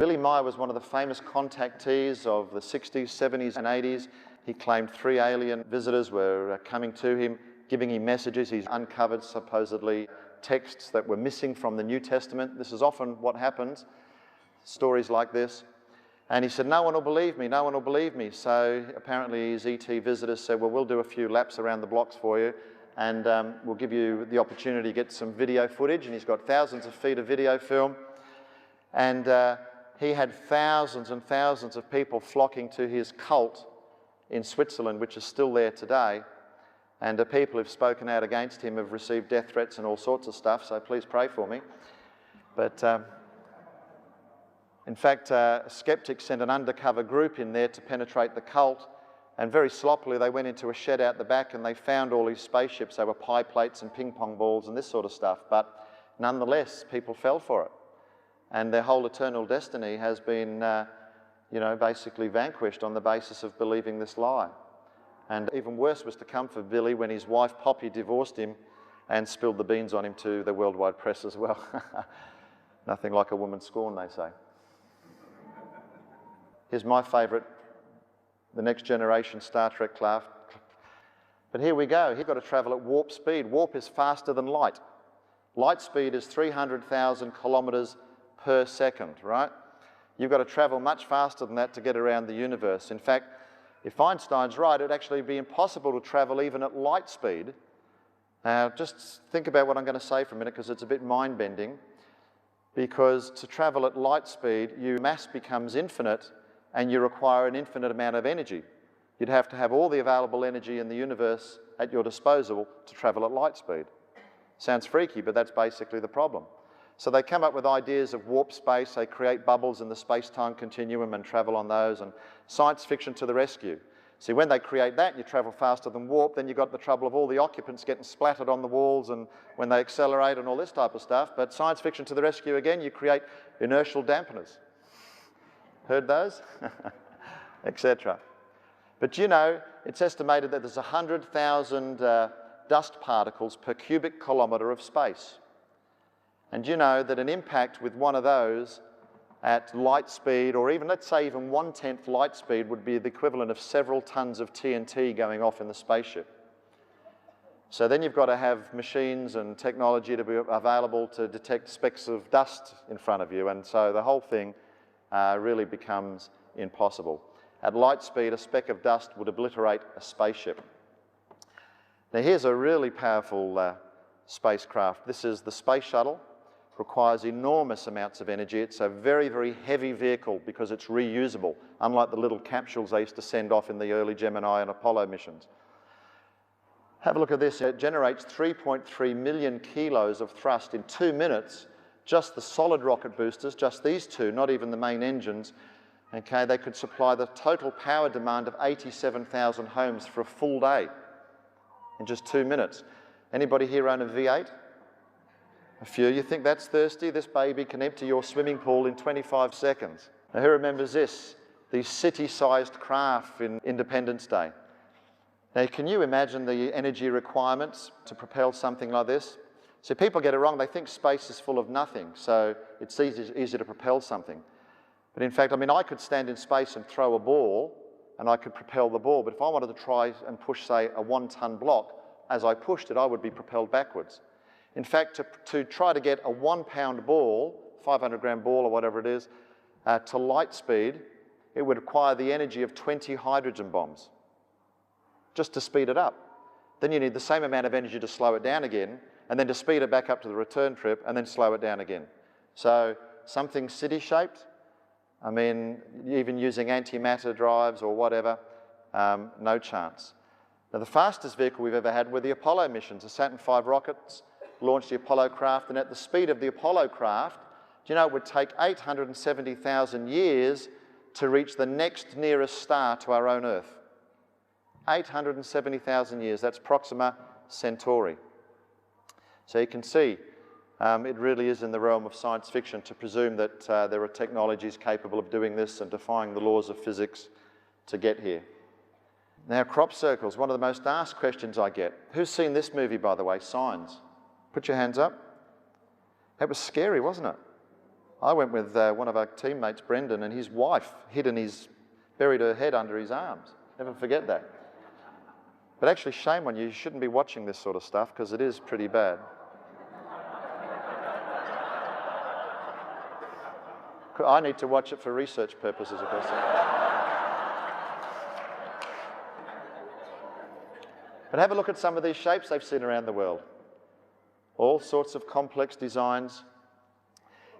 Billy Meyer was one of the famous contactees of the 60s, 70s and 80s. He claimed 3 alien visitors were coming to him, giving him messages. He's uncovered supposedly texts that were missing from the New Testament. This is often what happens, stories like this. And he said, no one will believe me, no one will believe me. So apparently his ET visitors said, well, we'll do a few laps around the blocks for you and we'll give you the opportunity to get some video footage. And he's got thousands of feet of video film. And he had thousands and thousands of people flocking to his cult in Switzerland, which is still there today. And the people who've spoken out against him have received death threats and all sorts of stuff, so please pray for me. But in fact, skeptics sent an undercover group in there to penetrate the cult, and very sloppily they went into a shed out the back and they found all these spaceships. They were pie plates and ping pong balls and this sort of stuff, but nonetheless, people fell for it. And their whole eternal destiny has been, basically vanquished on the basis of believing this lie. And even worse was to come for Billy when his wife Poppy divorced him and spilled the beans on him to the worldwide press as well. Nothing like a woman's scorn, they say. Here's my favourite, the Next Generation Star Trek craft. But here we go. You've got to travel at warp speed. Warp is faster than light. Light speed is 300,000 kilometres per second, right? You've got to travel much faster than that to get around the universe. In fact, if Einstein's right, it'd actually be impossible to travel even at light speed. Now, just think about what I'm going to say for a minute, because it's a bit mind-bending. Because to travel at light speed, your mass becomes infinite, and you require an infinite amount of energy. You'd have to have all the available energy in the universe at your disposal to travel at light speed. Sounds freaky, but that's basically the problem. So they come up with ideas of warp space. They create bubbles in the space-time continuum and travel on those, and science fiction to the rescue. See, when they create that and you travel faster than warp, then you've got the trouble of all the occupants getting splattered on the walls and when they accelerate and all this type of stuff. But science fiction to the rescue again, you create inertial dampeners. Heard those? Etc. But you know, it's estimated that there's 100,000 dust particles per cubic kilometre of space. And you know that an impact with one of those at light speed, or even, let's say, even 1/10 light speed, would be the equivalent of several tons of TNT going off in the spaceship. So then you've got to have machines and technology to be available to detect specks of dust in front of you, and so the whole thing really becomes impossible. At light speed, a speck of dust would obliterate a spaceship. Now here's a really powerful spacecraft. This is the Space Shuttle. Requires enormous amounts of energy. It's a very, very heavy vehicle because it's reusable, unlike the little capsules they used to send off in the early Gemini and Apollo missions. Have a look at this. It generates 3.3 million kilos of thrust in 2 minutes. Just the solid rocket boosters, just these two, not even the main engines. Okay, they could supply the total power demand of 87,000 homes for a full day in just 2 minutes. Anybody here own a V8? A few. You think that's thirsty? This baby can empty your swimming pool in 25 seconds. Now who remembers this? These city-sized craft in Independence Day. Now can you imagine the energy requirements to propel something like this? So people get it wrong. They think space is full of nothing, so it's easy to propel something. But in fact, I mean, I could stand in space and throw a ball, and I could propel the ball. But if I wanted to try and push, say, a 1-ton block, as I pushed it, I would be propelled backwards. In fact, to try to get a 1-pound ball, 500-gram ball or whatever it is, to light speed, it would require the energy of 20 hydrogen bombs just to speed it up. Then you need the same amount of energy to slow it down again, and then to speed it back up to the return trip, and then slow it down again. So something city-shaped, I mean, even using antimatter drives or whatever, no chance. Now, the fastest vehicle we've ever had were the Apollo missions. The Saturn V rockets launched the Apollo craft, and at the speed of the Apollo craft, do you know it would take 870,000 years to reach the next nearest star to our own Earth? 870,000 years, that's Proxima Centauri. So you can see, it really is in the realm of science fiction to presume that there are technologies capable of doing this and defying the laws of physics to get here. Now, crop circles, one of the most asked questions I get. Who's seen this movie, by the way, Signs? Put your hands up. That was scary, wasn't it? I went with one of our teammates, Brendan, and his wife buried her head under his arms. Never forget that. But actually, shame on you, you shouldn't be watching this sort of stuff because it is pretty bad. I need to watch it for research purposes, of course. But have a look at some of these shapes they've seen around the world. All sorts of complex designs.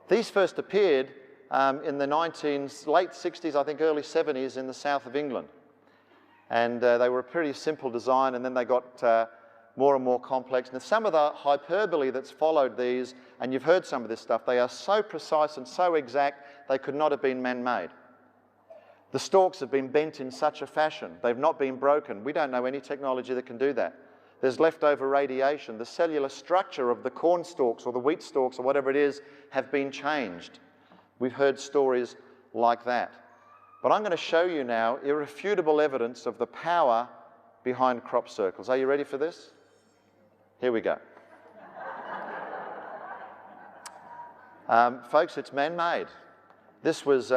These first appeared in the late 60s, I think early 70s in the south of England. And they were a pretty simple design, and then they got more and more complex. Now, some of the hyperbole that's followed these, and you've heard some of this stuff, they are so precise and so exact, they could not have been man-made. The stalks have been bent in such a fashion. They've not been broken. We don't know any technology that can do that. There's leftover radiation. The cellular structure of the corn stalks or the wheat stalks or whatever it is have been changed. We've heard stories like that. But I'm going to show you now irrefutable evidence of the power behind crop circles. Are you ready for this? Here we go. Folks, it's man-made. This was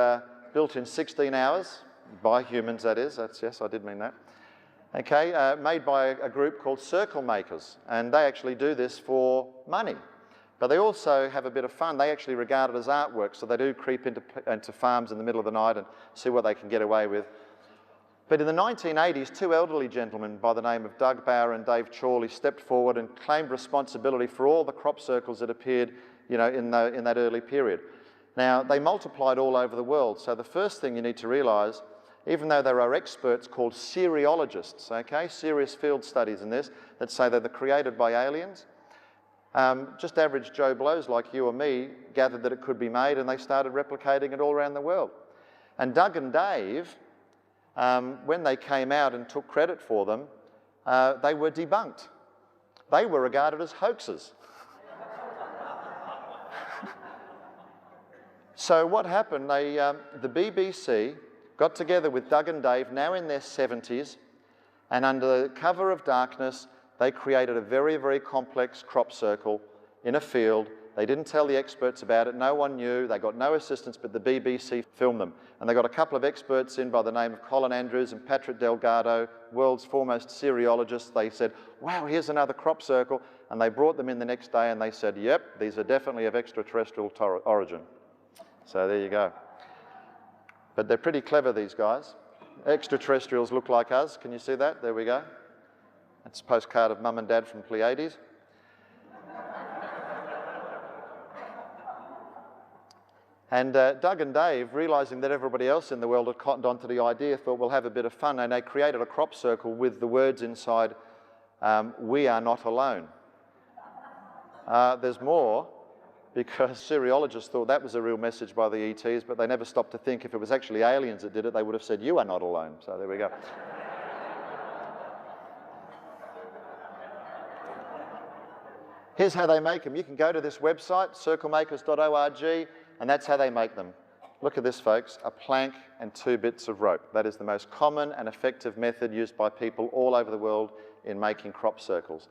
built in 16 hours, by humans that is. Yes, I did mean that. Okay, made by a group called Circle Makers, and they actually do this for money. But they also have a bit of fun. They actually regard it as artwork, so they do creep into farms in the middle of the night and see what they can get away with. But in the 1980s, two elderly gentlemen by the name of Doug Bauer and Dave Chorley stepped forward and claimed responsibility for all the crop circles that appeared, in that early period. Now, they multiplied all over the world, so the first thing you need to realise, even though there are experts called seriologists, okay, serious field studies in this, that say that they're created by aliens, just average Joe Blows like you or me gathered that it could be made, and they started replicating it all around the world. And Doug and Dave, when they came out and took credit for them, they were debunked. They were regarded as hoaxes. So what happened, the BBC got together with Doug and Dave, now in their 70s, and under the cover of darkness, they created a very, very complex crop circle in a field. They didn't tell the experts about it. No one knew. They got no assistance, but the BBC filmed them. And they got a couple of experts in by the name of Colin Andrews and Patrick Delgado, world's foremost cereologists. They said, wow, here's another crop circle. And they brought them in the next day and they said, yep, these are definitely of extraterrestrial origin. So there you go. But they're pretty clever, these guys. Extraterrestrials look like us. Can you see that? There we go. That's a postcard of Mum and Dad from Pleiades. And Doug and Dave, realising that everybody else in the world had cottoned onto the idea, thought we'll have a bit of fun, and they created a crop circle with the words inside, "We are not alone." There's more, because cereologists thought that was a real message by the ETs, but they never stopped to think if it was actually aliens that did it, they would have said, "You are not alone." So there we go. Here's how they make them. You can go to this website, circlemakers.org, and that's how they make them. Look at this, folks, a plank and 2 bits of rope. That is the most common and effective method used by people all over the world in making crop circles.